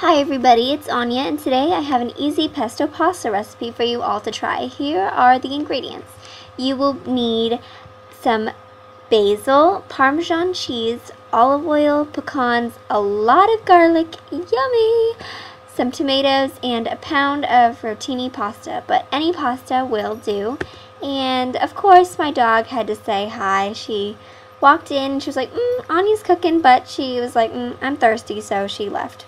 Hi everybody, it's Anya, and today I have an easy pesto pasta recipe for you all to try. Here are the ingredients. You will need some basil, Parmesan cheese, olive oil, pecans, a lot of garlic, yummy, some tomatoes, and a pound of rotini pasta, but any pasta will do. And of course my dog had to say hi. She walked in and she was like, Anya's cooking, but she was like, I'm thirsty, so she left.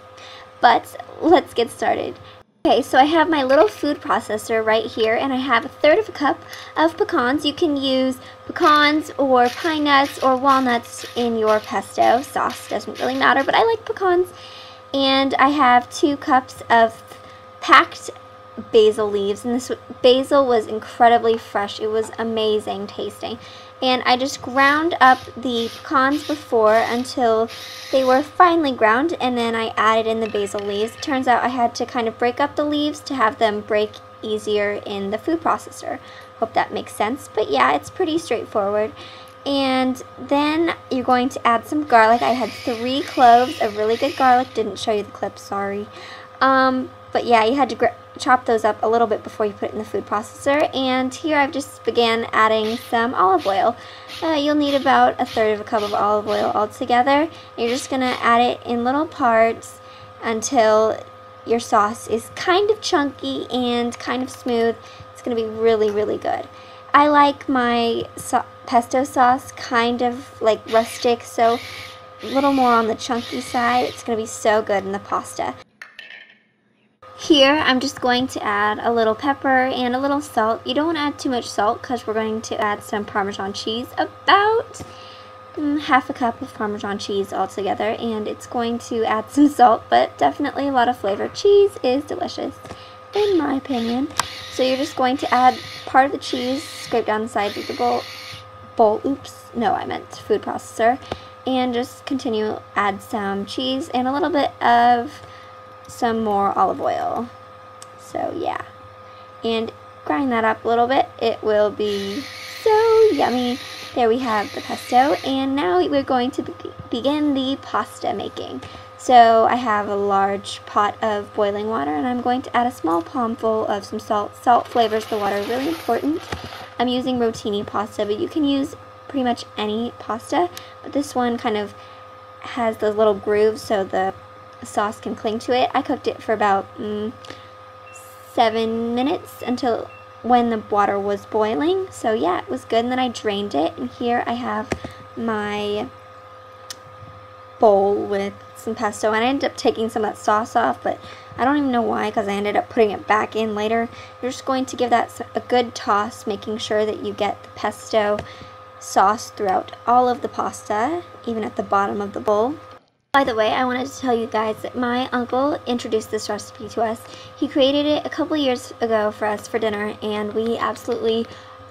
But let's get started. Okay, so I have my little food processor right here, and I have 1/3 of a cup of pecans. You can use pecans or pine nuts or walnuts in your pesto sauce. Doesn't really matter, but I like pecans. And I have 2 cups of packed basil leaves, and this basil was incredibly fresh. It was amazing tasting. And I just ground up the pecans before until they were finely ground, and then I added in the basil leaves. Turns out I had to kind of break up the leaves to have them break easier in the food processor. Hope that makes sense, but yeah, it's pretty straightforward. And then you're going to add some garlic. I had 3 cloves of really good garlic. Didn't show you the clip, sorry. But yeah, you had to chop those up a little bit before you put it in the food processor. And here I've just began adding some olive oil. You'll need about 1/3 of a cup of olive oil altogether. You're just going to add it in little parts until your sauce is kind of chunky and kind of smooth. It's going to be really, really good. I like my pesto sauce kind of like rustic, so a little more on the chunky side. It's going to be so good in the pasta. Here, I'm just going to add a little pepper and a little salt. You don't want to add too much salt because we're going to add some Parmesan cheese, about 1/2 a cup of Parmesan cheese altogether, and it's going to add some salt, but definitely a lot of flavor. Cheese is delicious, in my opinion. So you're just going to add part of the cheese, scrape down the sides of the bowl, oops, no, I meant food processor, and just continue, add some cheese and a little bit of some more olive oil. So yeah, and grind that up a little bit. It will be so yummy. There we have the pesto, and now we're going to begin the pasta making. So I have a large pot of boiling water, and I'm going to add a small palmful of some salt. Salt flavors the water, really important. I'm using rotini pasta, but you can use pretty much any pasta, but this one kind of has those little grooves so the sauce can cling to it. I cooked it for about 7 minutes until when the water was boiling. So yeah, it was good, and then I drained it, and here I have my bowl with some pesto, and I ended up taking some of that sauce off, but I don't even know why, because I ended up putting it back in later. You're just going to give that a good toss, making sure that you get the pesto sauce throughout all of the pasta, even at the bottom of the bowl. By the way, I wanted to tell you guys that my uncle introduced this recipe to us. He created it a couple years ago for us for dinner, and we absolutely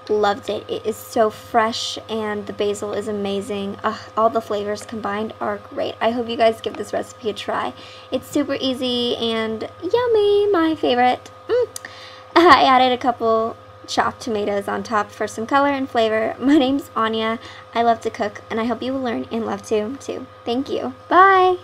loved it. It is so fresh, and the basil is amazing. All the flavors combined are great. I hope you guys give this recipe a try. It's super easy and yummy, my favorite. I added a couple chopped tomatoes on top for some color and flavor. My name's Anya. I love to cook, and I hope you will learn and love to too. Thank you. Bye!